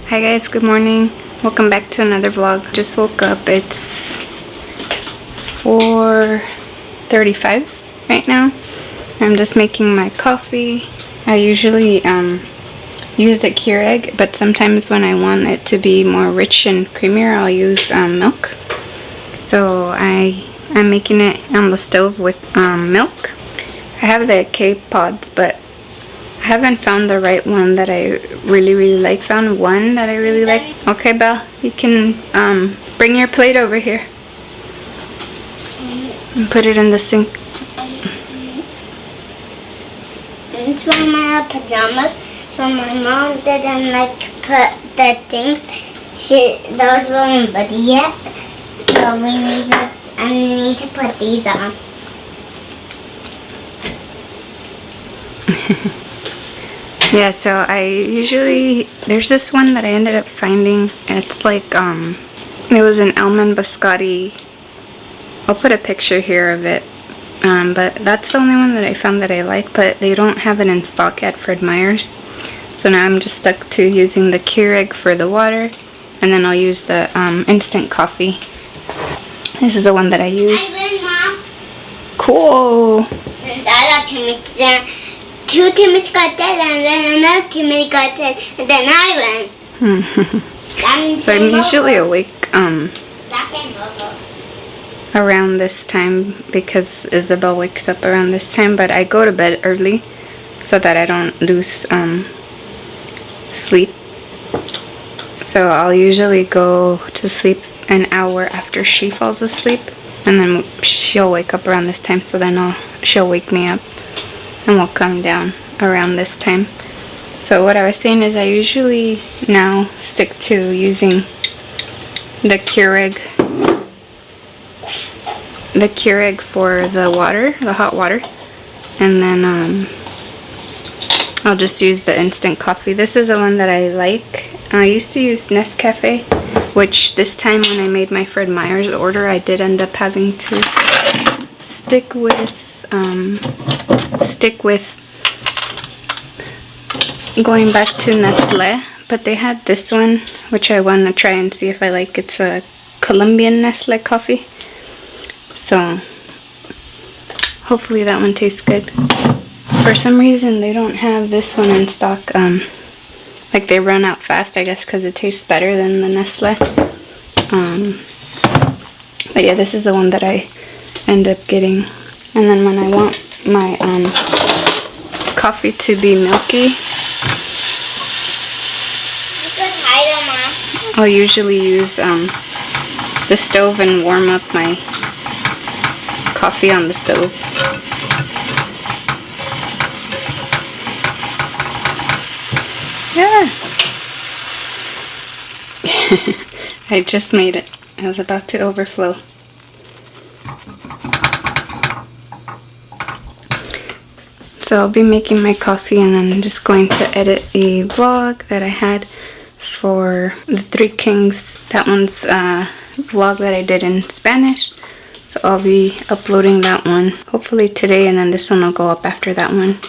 Hi guys, good morning. Welcome back to another vlog. Just woke up. It's 4:35 right now. I'm just making my coffee. I usually use the Keurig, but sometimes when I want it to be more rich and creamier, I'll use milk. So I'm making it on the stove with milk. I have the K-Pods, but I haven't found the right one that I really like. Found one that I really like. Okay, Belle, you can bring your plate over here and put it in the sink. It's from my pajamas. So my mom didn't put the thing. Those weren't ready yet. So I need to put these on. Yeah, so I usually, there's this one that I ended up finding. It's like, it was an almond biscotti. I'll put a picture here of it. But that's the only one that I found that I like, but they don't have it in stock at Fred Meyer's. So now I'm just stuck to using the Keurig for the water, and then I'll use the instant coffee. This is the one that I use. I win, Mom. Cool. Since I got to mix them. Two teammates got that, and then another teammate got that, and then I win. So I'm usually awake around this time because Isabel wakes up around this time, but I go to bed early so that I don't lose sleep. So I'll usually go to sleep an hour after she falls asleep, and then she'll wake up around this time, so then she'll wake me up. And we'll come down around this time. So what I was saying is I usually now stick to using the Keurig for the water, the hot water, and then I'll just use the instant coffee. This is the one that I like. I used to use Nescafe, which this time when I made my Fred Meyer's order, I did end up having to stick with going back to Nestle, but they had this one which I want to try and see if I like. It's a Colombian Nestle coffee, so hopefully that one tastes good. For some reason they don't have this one in stock, like they run out fast, I guess because it tastes better than the Nestle. But yeah, this is the one that I end up getting. And then when I want my coffee to be milky, I'll usually use the stove and warm up my coffee on the stove. Yeah. I just made it. I was about to overflow. So I'll be making my coffee, and then I'm just going to edit a vlog that I had for the Three Kings. That one's a vlog that I did in Spanish. So I'll be uploading that one hopefully today, and then this one will go up after that one.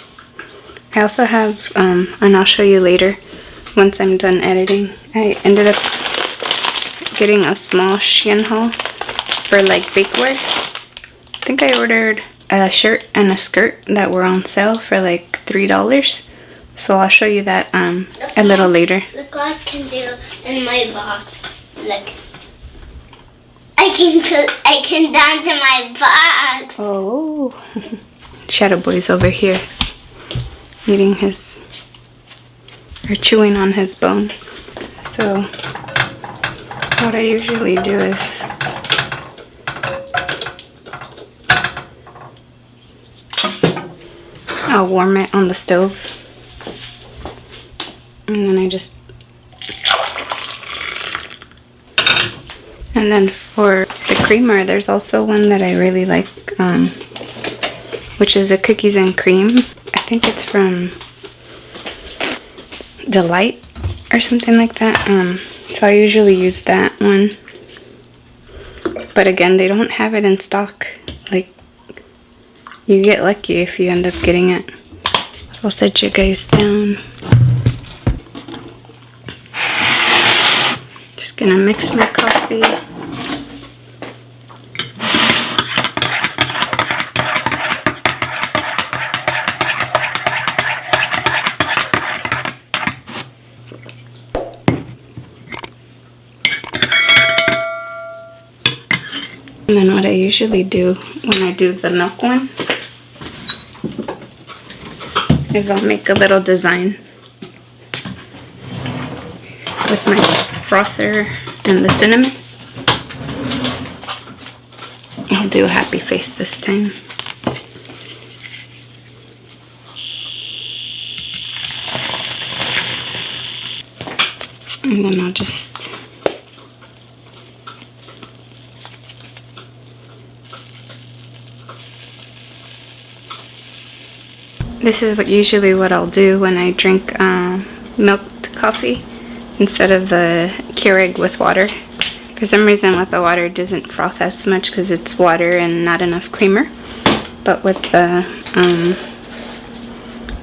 I also have, and I'll show you later once I'm done editing, I ended up getting a small Shein haul for like bakeware. I think I ordered a shirt and a skirt that were on sale for like $3. So I'll show you that a little later. Look what I can do in my box. Look. I can dance in my box. Oh. Shadow Boy's over here eating or chewing on his bone. So what I usually do is I'll warm it on the stove, and then and then for the creamer, there's also one that I really like, which is a cookies and cream. I think it's from Delight or something like that. So I usually use that one, but again, they don't have it in stock. Like, you get lucky if you end up getting it. I'll set you guys down. Gonna mix my coffee. And then what I usually do when I do the milk one is I'll make a little design with my frother and the cinnamon. I'll do a happy face this time. And then I'll just this is usually what I'll do when I drink milked coffee instead of the Keurig with water. For some reason with the water it doesn't froth as much because it's water and not enough creamer. But with the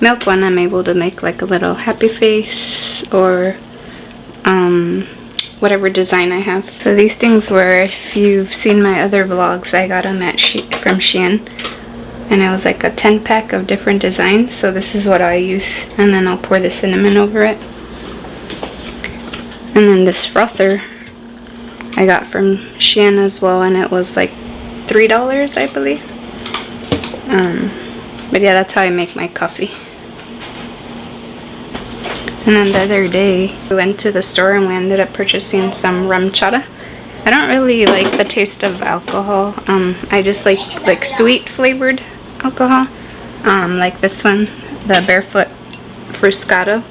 milk one I'm able to make like a little happy face or whatever design I have. So these things were, if you've seen my other vlogs, I got them at from Shein. And it was like a 10-pack of different designs. So this is what I use. And then I'll pour the cinnamon over it. And then this frother I got from Shein as well. And it was like $3, I believe. But yeah, that's how I make my coffee. And then the other day, we went to the store and we ended up purchasing some rum chata. I don't really like the taste of alcohol. I just like sweet flavored alcohol. Like this one, the Barefoot Fruscato.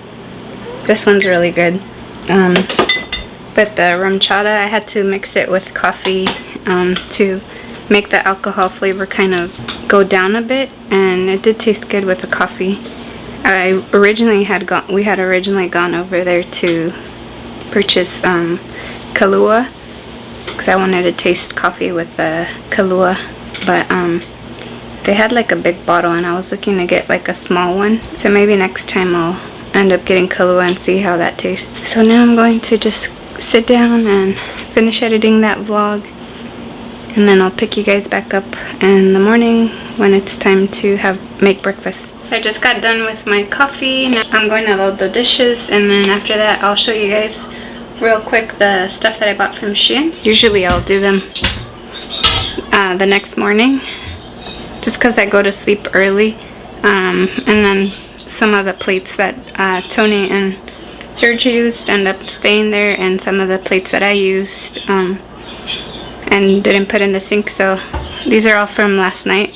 This one's really good. But the rum chata, I had to mix it with coffee to make the alcohol flavor kind of go down a bit, and it did taste good with the coffee. We had originally gone over there to purchase Kahlua because I wanted to taste coffee with the Kahlua, but they had like a big bottle and I was looking to get like a small one, so maybe next time I'll end up getting Kahlua and see how that tastes. So now I'm going to just sit down and finish editing that vlog, and then I'll pick you guys back up in the morning when it's time to make breakfast. So I just got done with my coffee. Now I'm going to load the dishes, and then after that I'll show you guys real quick the stuff that I bought from Shein. Usually I'll do them the next morning just because I go to sleep early, and then some of the plates that Tony and Serge used end up staying there, and some of the plates that I used and didn't put in the sink. So these are all from last night.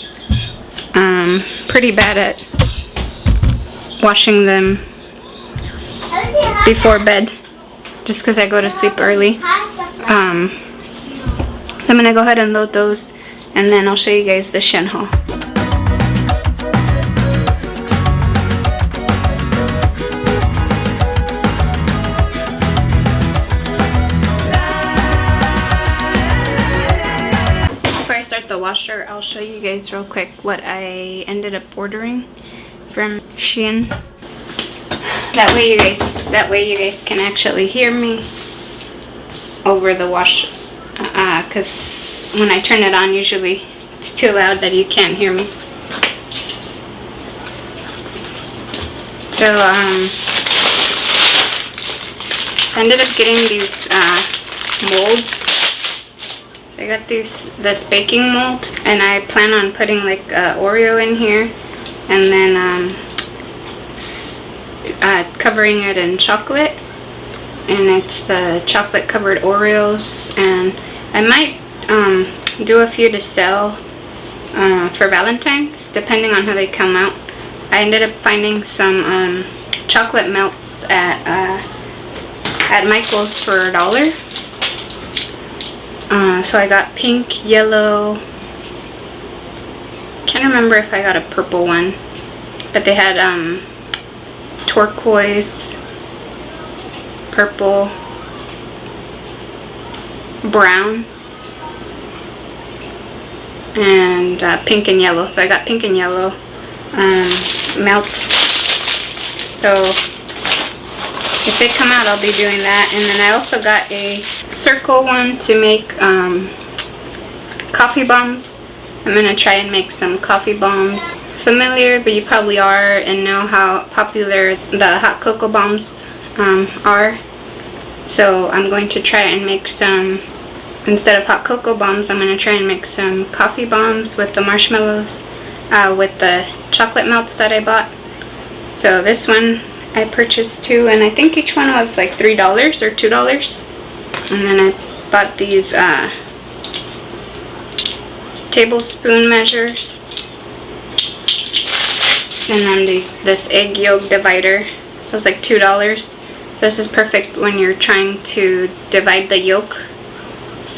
Pretty bad at washing them before bed just because I go to sleep early. I'm gonna go ahead and load those, and then I'll show you guys the Shein haul. The washer, I'll show you guys real quick what I ended up ordering from Shein. That way you guys can actually hear me over the wash, because when I turn it on usually it's too loud that you can't hear me. So I ended up getting these molds. I got this baking mold, and I plan on putting like Oreo in here, and then covering it in chocolate, and it's the chocolate covered Oreos, and I might do a few to sell for Valentine's depending on how they come out. I ended up finding some chocolate melts at Michael's for $1. So I got pink, yellow, can't remember if I got a purple one, but they had turquoise, purple, brown, and pink and yellow. So I got pink and yellow melts. So if they come out, I'll be doing that. And then I also got a circle one to make coffee bombs. I'm gonna try and make some coffee bombs. Familiar, but you probably are and know how popular the hot cocoa bombs are. So I'm going to try and make some, instead of hot cocoa bombs, I'm going to try and make some coffee bombs with the marshmallows, with the chocolate melts that I bought. So this one I purchased two, and I think each one was like $3 or $2. And then I bought these tablespoon measures. And then this egg yolk divider was like $2. This is perfect when you're trying to divide the yolk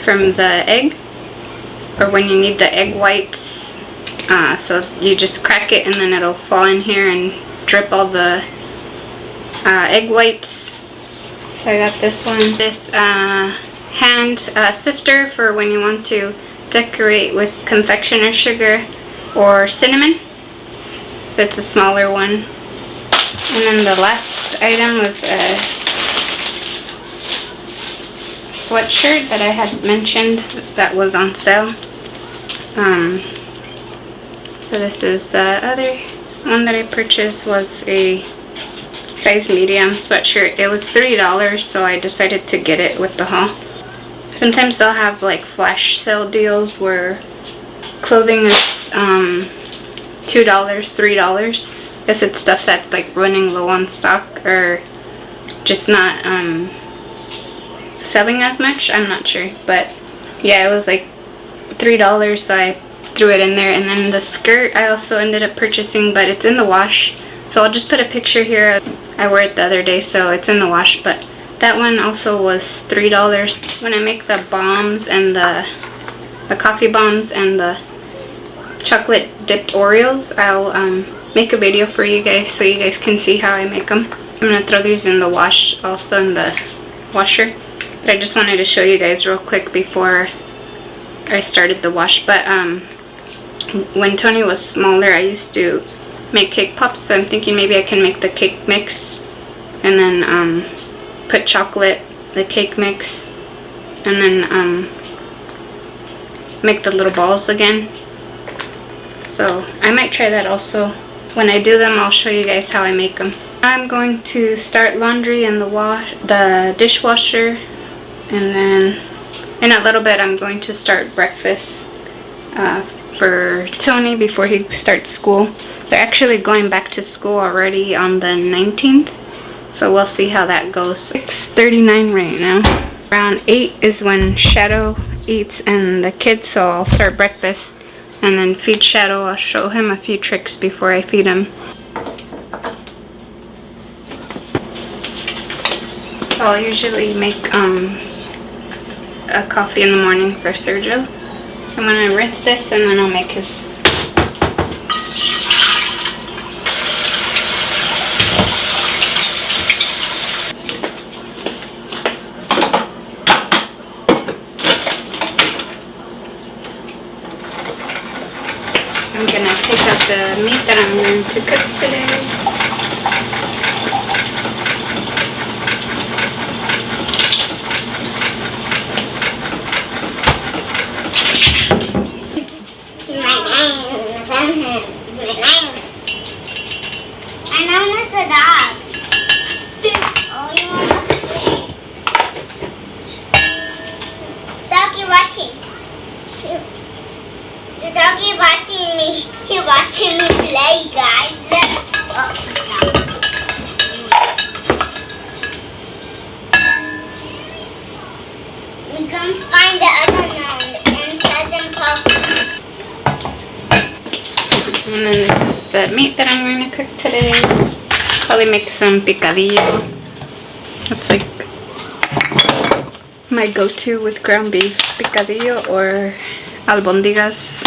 from the egg, or when you need the egg whites. So you just crack it and then it'll fall in here and drip all the egg whites. So I got this one. This hand sifter for when you want to decorate with confectioner sugar or cinnamon. So it's a smaller one. And then the last item was a sweatshirt that I had mentioned that was on sale. So this is the other one that I purchased, was a size medium sweatshirt. It was $3, so I decided to get it with the haul. Sometimes they'll have like flash sale deals where clothing is $2, $3. I guess it's stuff that's like running low on stock or just not selling as much. I'm not sure, but yeah, it was like $3, so I threw it in there. And then the skirt I also ended up purchasing, but it's in the wash, so I'll just put a picture here. I wore it the other day, so it's in the wash, but that one also was $3. When I make the bombs and the coffee bombs and the chocolate dipped Oreos, I'll make a video for you guys so you guys can see how I make them. I'm gonna throw these in the wash, also in the washer, but I just wanted to show you guys real quick before I started the wash. But when Tony was smaller, I used to make cake pops, so I'm thinking maybe I can make the cake mix and then put chocolate, the cake mix, and then make the little balls again. So I might try that also. When I do them, I'll show you guys how I make them. I'm going to start laundry in the dishwasher, and then in a little bit I'm going to start breakfast for Tony before he starts school. They're actually going back to school already on the 19th, so we'll see how that goes. 6:39 right now. Around 8 is when Shadow eats and the kids, so I'll start breakfast and then feed Shadow. I'll show him a few tricks before I feed him. So I'll usually make a coffee in the morning for Sergio. So I'm gonna rinse this and then I'll make his. I'm gonna take out the meat that I'm going to cook today. I know it's the dog. Oh, you want doggy watching. The doggy watching me. He's watching me play, guys. We can find the other one and set them pop. And then this is the meat that I'm going to cook today. Probably make some picadillo. That's like my go-to with ground beef, picadillo or albondigas.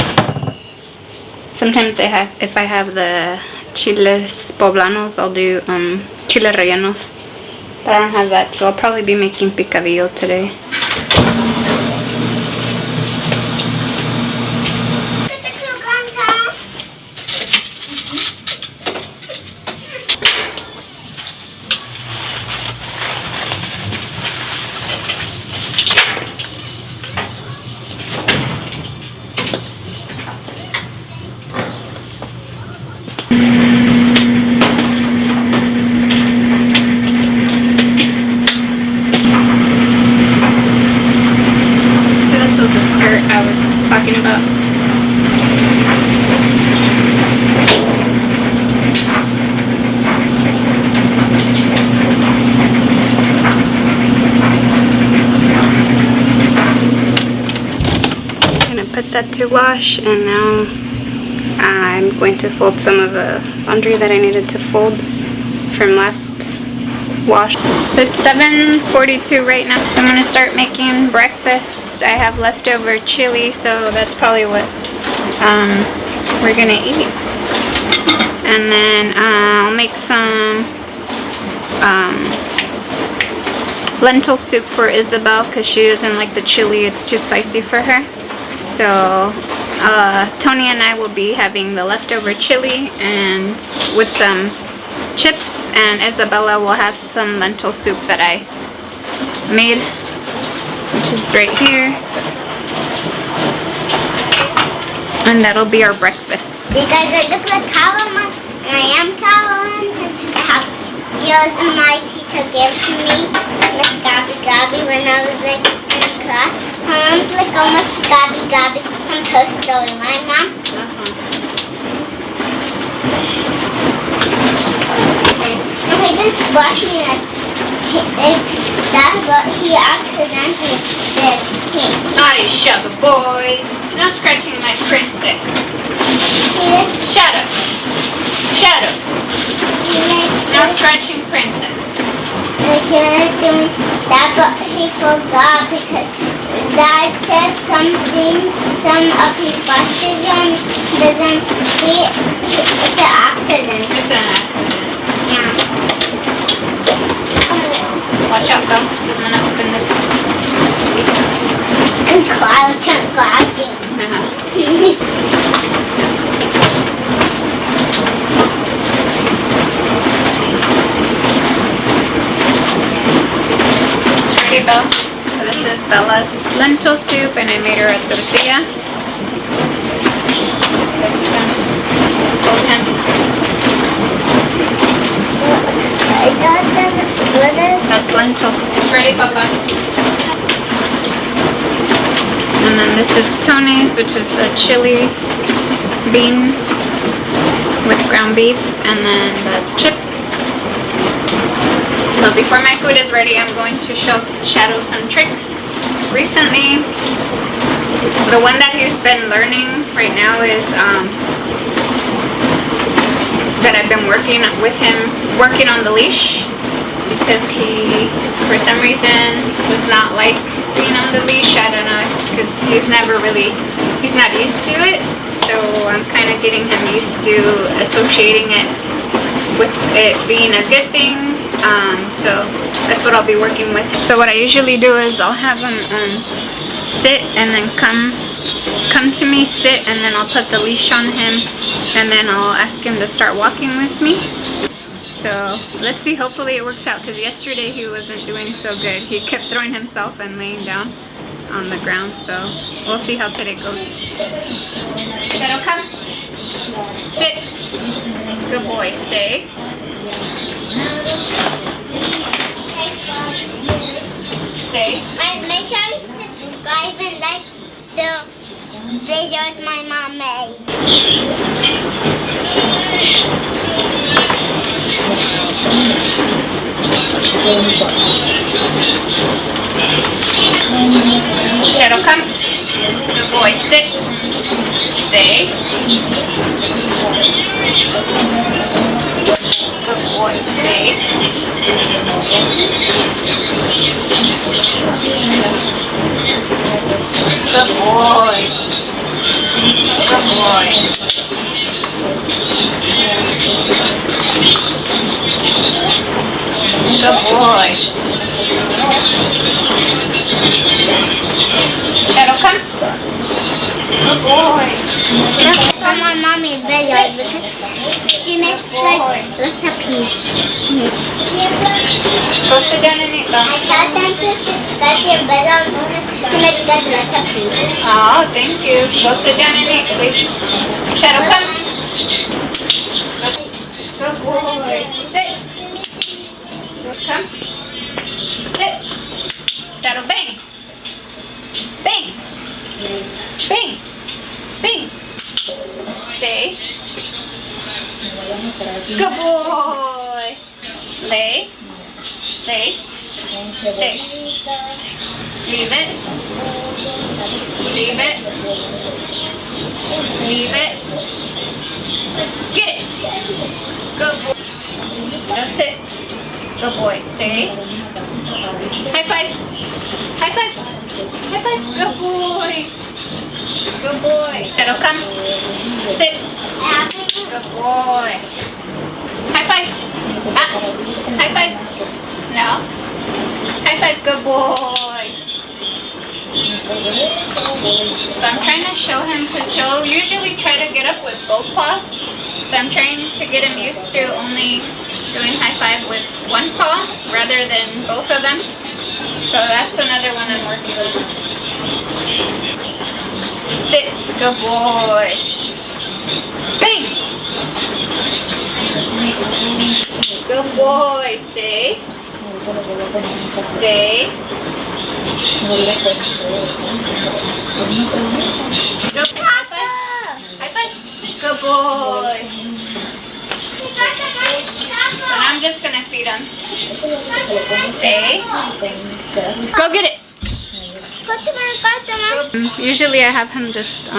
Sometimes if I have the chiles poblanos, I'll do chile rellenos. But I don't have that, so I'll probably be making picadillo today. to wash, and now I'm going to fold some of the laundry that I needed to fold from last wash. So it's 7:42 right now. So I'm gonna start making breakfast. I have leftover chili, so that's probably what we're gonna eat. And then I'll make some lentil soup for Isabel because she doesn't like the chili. It's too spicy for her. So Tony and I will be having the leftover chili and with some chips, and Isabella will have some lentil soup that I made, which is right here, and that'll be our breakfast. You guys, I look like Calvin, and I am Calvin. I have yours my teacher gave to me, Miss Gabby when I was like in class. My mom's like almost Gabby from Toy Story, right, Mom? He didn't watch me that's what he accidentally did. Naughty sugar boy. No scratching my princess. Shut up. Shut up. No scratching princess. That, but he forgot because Dad said something, some of his buses doesn't see it. It's an accident. It's an accident. Yeah. Watch out though. I'm gonna open this. And Cloud can't grab you. Ready, Belle? So this is Bella's lentil soup, and I made her a tortilla. Both hands, please. That's lentils. Ready, Papa? And then this is Tony's, which is the chili bean with ground beef, and then the chips. So before my food is ready, I'm going to show Shadow some tricks. Recently, the one that he's been learning right now is that I've been working with him, working on the leash, because he, for some reason, does not like being on the leash. I don't know, it's because he's not used to it. So I'm kind of getting him used to associating it with it being a good thing. So that's what I'll be working with. So what I usually do is I'll have him sit and then come to me, sit, and then I'll put the leash on him, and then I'll ask him to start walking with me. So let's see, hopefully it works out, because yesterday he wasn't doing so good. He kept throwing himself and laying down on the ground, so we'll see how today goes. Shadow, come. Sit. Good boy, stay. Stay. And make sure you subscribe and like the videos my mom made. Shadow, come. Good boy, sit. Stay. Good boy, stay. Good boy. Good boy. Good boy. Shadow, come. Good boy. That's for my mommy's videos because she makes good recipes. Go sit down and eat, I tell them to subscribe to your videos because she makes good recipes. Oh, thank you. Go sit down and eat, please. Shadow, come. Good boy. Sit. Come. Sit. Shadow, bang. Bang. Bang. Bang. Stay. Good boy. Lay. Lay. Stay. Leave it. Leave it. Leave it. Get it. Good boy. Now sit. Good boy. Stay. High five. High five. High five. Good boy. Good boy. That'll come. Sit. Good boy. High five. Ah. High five. No. High five. Good boy. So I'm trying to show him because he'll usually try to get up with both paws. So I'm trying to get him used to only doing high five with one paw rather than both of them. So that's another one I'm working on. Sit, good boy. Bang! Good boy, stay. Stay. Good. High five. High five. Good boy. So now I'm just gonna feed him. Stay. Go get it. Usually I have him just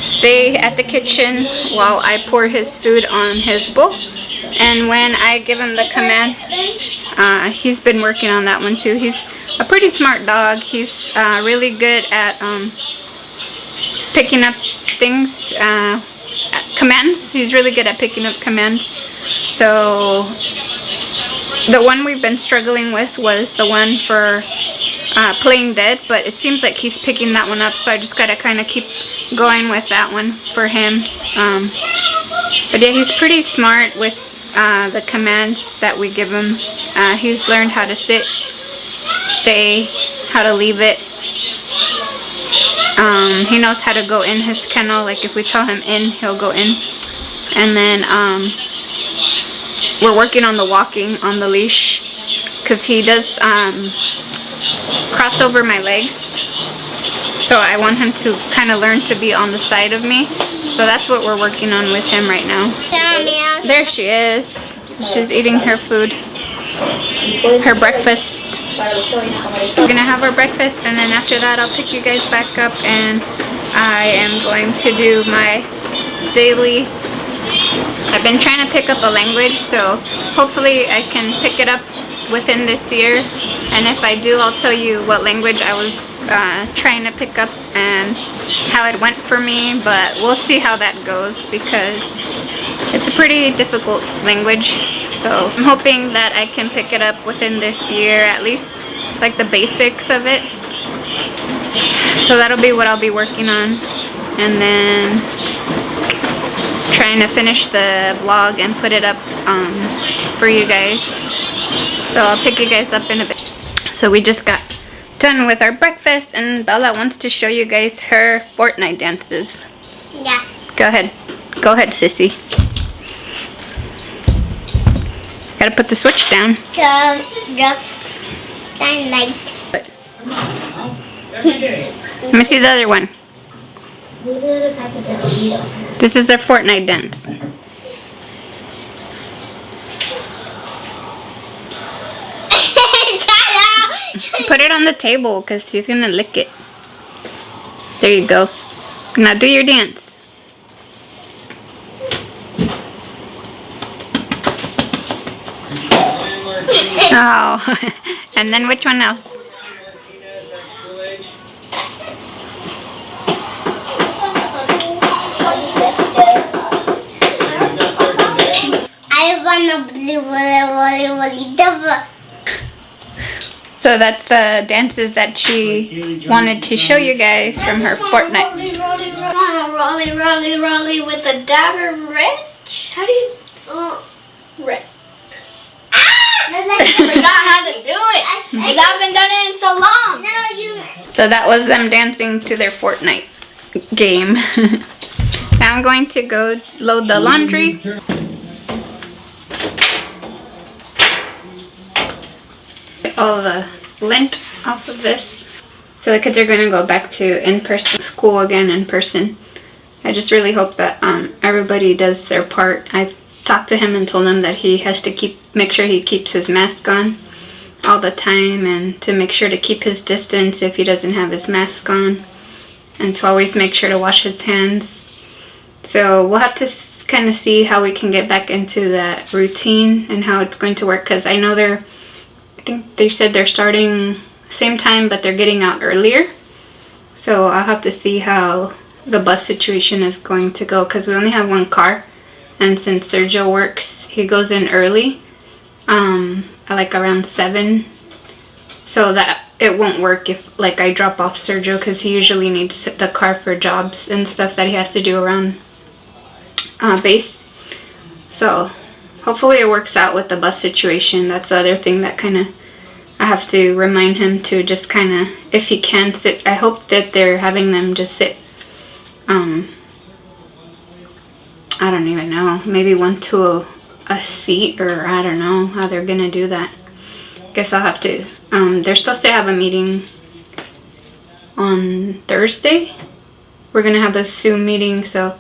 stay at the kitchen while I pour his food on his bowl. And when I give him the command, he's been working on that one too. He's a pretty smart dog. He's really good at picking up things, commands. He's really good at picking up commands. So the one we've been struggling with was the one for playing dead, but it seems like he's picking that one up, so I just gotta kind of keep going with that one for him. But yeah, he's pretty smart with the commands that we give him. He's learned how to sit, stay, how to leave it. He knows how to go in his kennel. Like if we tell him in, he'll go in. And then we're working on the walking on the leash because he does cross over my legs. So I want him to kind of learn to be on the side of me. So that's what we're working on with him right now. There she is. She's eating her food, her breakfast. We're gonna have our breakfast, and then after that I'll pick you guys back up, and I am going to do my daily. I've been trying to pick up a language, so hopefully I can pick it up within this year. And if I do, I'll tell you what language I was trying to pick up and how it went for me, but we'll see how that goes because it's a pretty difficult language. So I'm hoping that I can pick it up within this year, at least like the basics of it. So that'll be what I'll be working on, and then trying to finish the vlog and put it up for you guys. So I'll pick you guys up in a bit. So we just got done with our breakfast, and Bella wants to show you guys her Fortnite dances. Yeah. Go ahead. Go ahead, sissy. Gotta put the switch down. So, just like. Let me see the other one. This is their Fortnite dance. Put it on the table because he's gonna lick it. There you go. Now do your dance. Oh, and then which one else? I want a blue woolly double. So that's the dances that she wanted to show you guys from her Fortnite. Rolly with a dabber wrench. How do you? Wrench. I forgot how to do it. I haven't done it in so long. So that was them dancing to their Fortnite game. Now I'm going to go load the laundry. Get all the lint off of this. So the kids are going to go back to in-person school again in person. I just really hope that everybody does their part. I talked to him and told him that he has to make sure he keeps his mask on. all the time, and to make sure to keep his distance if he doesn't have his mask on, and to always make sure to wash his hands. So we'll have to kind of see how we can get back into that routine and how it's going to work, because I know I think they said they're starting same time, but they're getting out earlier. So I'll have to see how the bus situation is going to go, because we only have one car, and since Sergio works, he goes in early, like around 7, so that it won't work if like I drop off Sergio, because he usually needs the car for jobs and stuff that he has to do around base. So hopefully it works out with the bus situation. That's the other thing that kind of I have to remind him to just kind of, if he can sit, I hope that they're having them just sit, I don't even know, maybe one to a seat, or I don't know how they're gonna do that. Guess I'll have to, they're supposed to have a meeting on Thursday. We're gonna have a Zoom meeting, so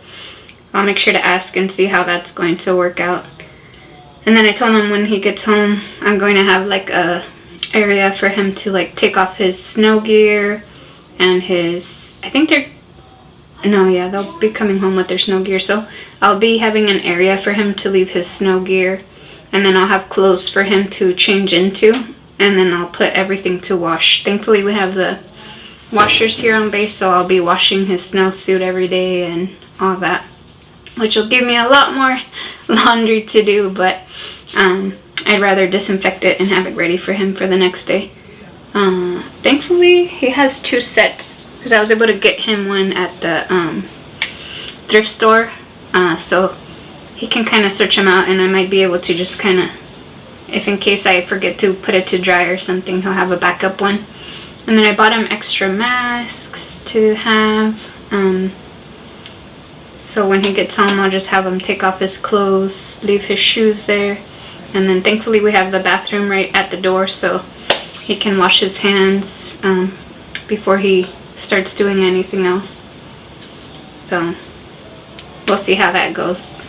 I'll make sure to ask and see how that's going to work out. And then I told him when he gets home, I'm going to have like a area for him to like take off his snow gear and his, I think they're, no, yeah, they'll be coming home with their snow gear. So I'll be having an area for him to leave his snow gear, and then I'll have clothes for him to change into, and then I'll put everything to wash. Thankfully we have the washers here on base, so I'll be washing his snowsuit every day and all that, which will give me a lot more laundry to do, but I'd rather disinfect it and have it ready for him for the next day. Thankfully he has 2 sets, because I was able to get him one at the thrift store, so he can kind of search them out, and I might be able to just kind of, if in case I forget to put it to dry or something, he'll have a backup one. And then I bought him extra masks to have, so when he gets home, I'll just have him take off his clothes, leave his shoes there, and then thankfully we have the bathroom right at the door, so he can wash his hands before he starts doing anything else. So we'll see how that goes.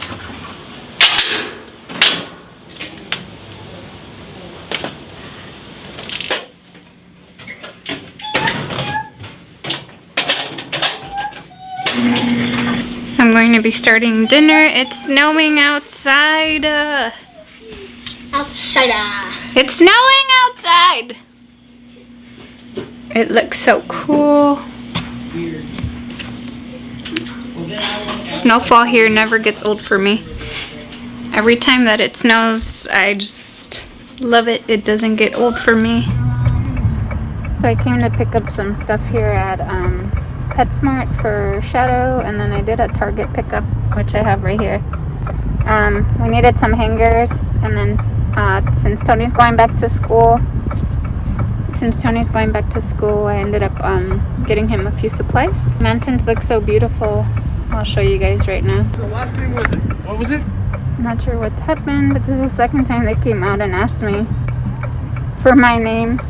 I'm going to be starting dinner. It's snowing outside. It's snowing outside. It looks so cool. Snowfall here never gets old for me. Every time that it snows, I just love it. It doesn't get old for me. So I came to pick up some stuff here at PetSmart for Shadow, and then I did a Target pickup, which I have right here. We needed some hangers, and then since Tony's going back to school, I ended up getting him a few supplies. Mountains look so beautiful. I'll show you guys right now. So last name was it? What was it? I'm not sure what happened, but this is the second time they came out and asked me for my name.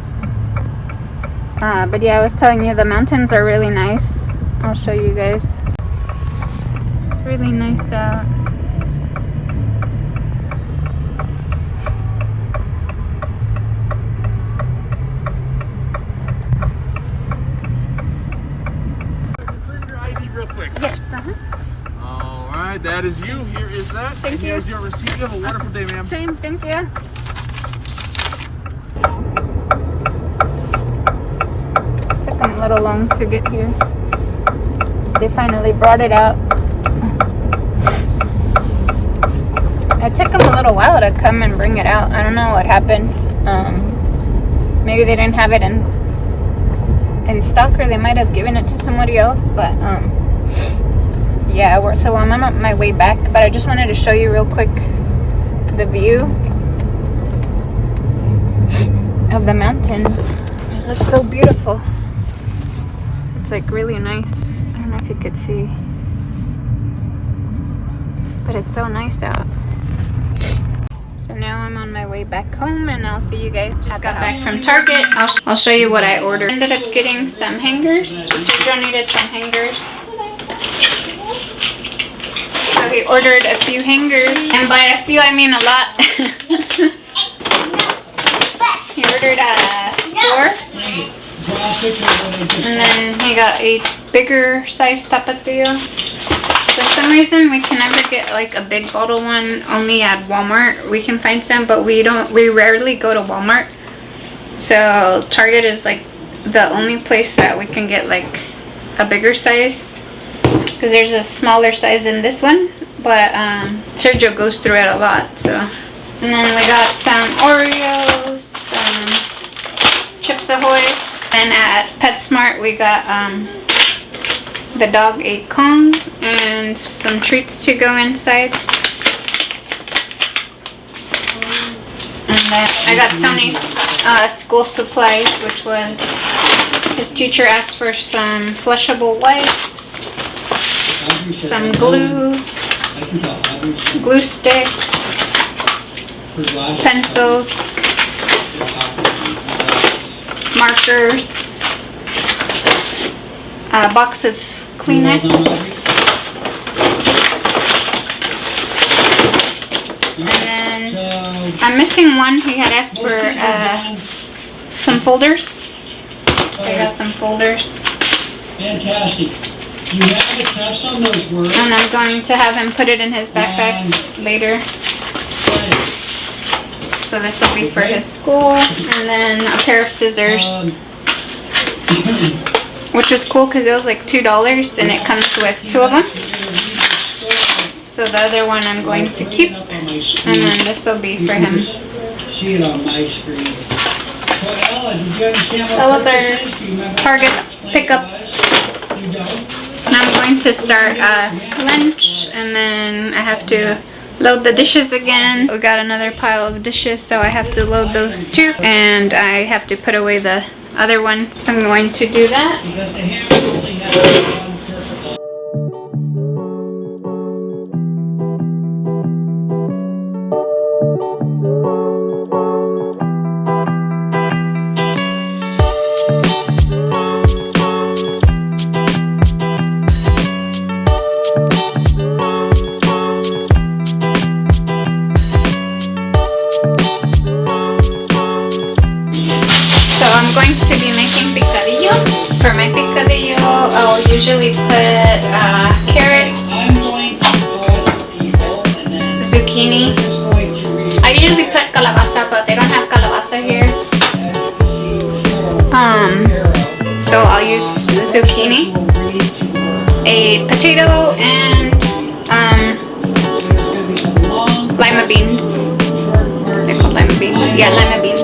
But yeah, I was telling you the mountains are really nice. I'll show you guys. It's really nice out. Prove your ID real quick. Yes, All right, that is you. Here is that. Thank you. Here's your receipt. You have a wonderful day, ma'am. Same, thank you. Took them a little long to get here. They finally brought it out. It took them a little while to come and bring it out. I don't know what happened. Maybe they didn't have it in stock, or they might have given it to somebody else, but yeah, so I'm on my way back, but I just wanted to show you real quick the view of the mountains. It looks so beautiful. It's like really nice. I don't know if you could see, but it's so nice out. So now I'm on my way back home, and I'll see you guys. Just got back from Target. I'll show you what I ordered. Ended up getting some hangers. Sergio needed some hangers. So he ordered a few hangers, and by a few I mean a lot. He ordered And then he got a bigger size tapatio. For some reason, we can never get like a big bottle one. Only at Walmart we can find some, but we rarely go to Walmart. So Target is like the only place that we can get like a bigger size, because there's a smaller size in this one, but Sergio goes through it a lot. So, and then we got some Oreos, some Chips Ahoy, and at PetSmart we got the dog a cone and some treats to go inside. And then I got Tony's school supplies, which was his teacher asked for some flushable wipes, some glue sticks, pencils, markers, a box of Kleenex, and then I'm missing one. He had asked for some folders. I got some folders. Fantastic. You have a test on those words. And I'm going to have him put it in his backpack later. So this will be for his school. And then a pair of scissors. Which was cool because it was like $2 and it comes with 2 of them. So the other one I'm going to keep. And then this will be for him. See it on my screen. So Ella, did you understand what That was our Target pickup. You don't? And I'm going to start lunch, and then I have to load the dishes again. We got another pile of dishes, so I have to load those too, and I have to put away the other ones. I'm going to do that. Because the hammer only has one purpose. I'm going to be making picadillo. For my picadillo, I'll usually put carrots, I'm going to pause people and then zucchini. I'm just going to read I usually put calabaza, but they don't have calabaza here. So I'll use zucchini, a potato, and lima beans. They're called lima beans. Yeah, lima beans.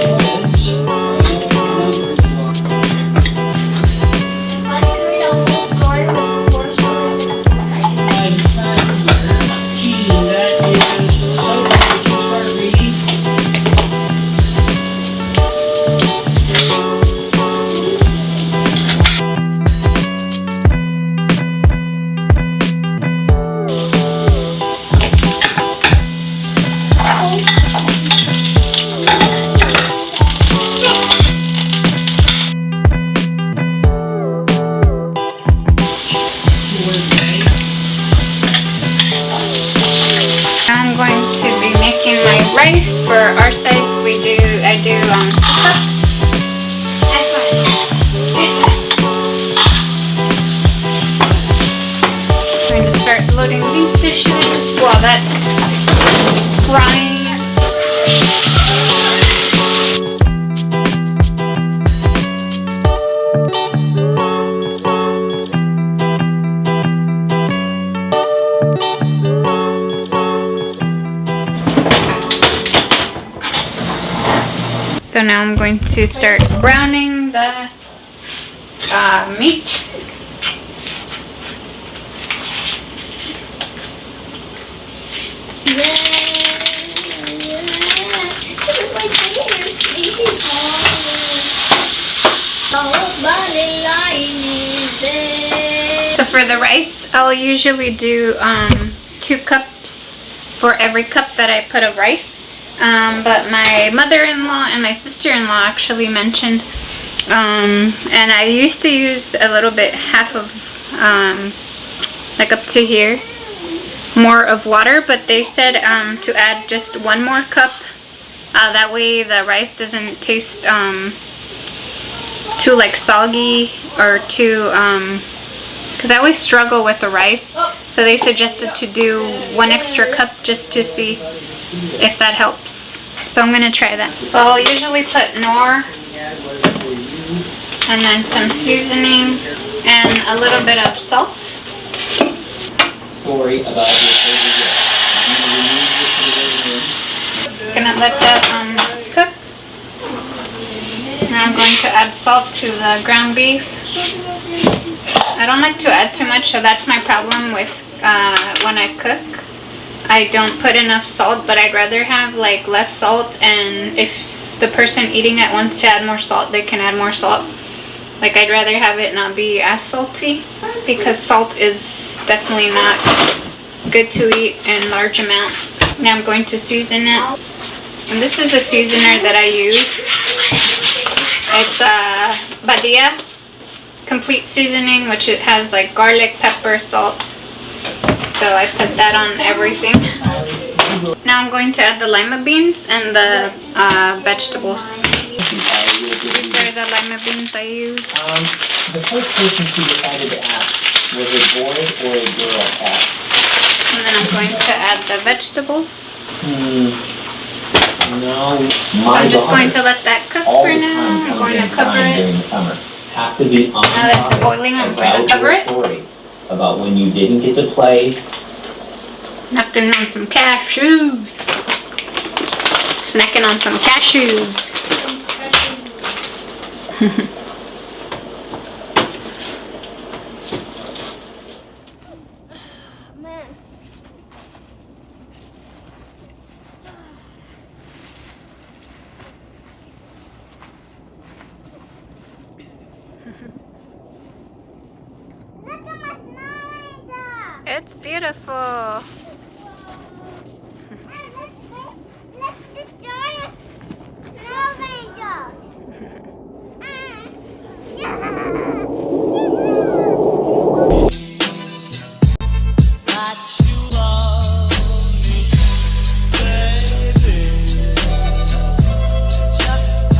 I'm going to be making my rice. For our size, I do cups. I'm going to start loading these dishes while that's frying. So now I'm going to start browning the meat. So for the rice, I'll usually do 2 cups for every cup that I put of rice. But my mother-in-law and my sister-in-law actually mentioned, and I used to use a little bit, half of, like up to here, more of water, but they said to add just 1 more cup. That way the rice doesn't taste too like soggy or too because I always struggle with the rice, so they suggested to do 1 extra cup just to see if that helps. So I'm gonna try that. So I'll usually put nor and then some seasoning and a little bit of salt. Story about Gonna let that cook. Now I'm going to add salt to the ground beef. I don't like to add too much, so that's my problem with when I cook. I don't put enough salt, but I'd rather have like less salt, and if the person eating it wants to add more salt, they can add more salt. Like, I'd rather have it not be as salty, because salt is definitely not good to eat in large amount. Now I'm going to season it. And this is the seasoner that I use. It's Badia complete seasoning, which it has like garlic, pepper, salt. So I put that on everything. Now I'm going to add the lima beans and the vegetables. These are the lima beans I use. the first person who decided to ask was a boy or a girl cat. And then I'm going to add the vegetables. No. So I'm just going to let that cook for now. I'm going to cover it. During the summer. Have to be on Now that it's boiling, I'm going to cover it. Story about when you didn't get to play. Snacking on some cashews. Snacking on some cashews. Look at my snow angel. It's beautiful.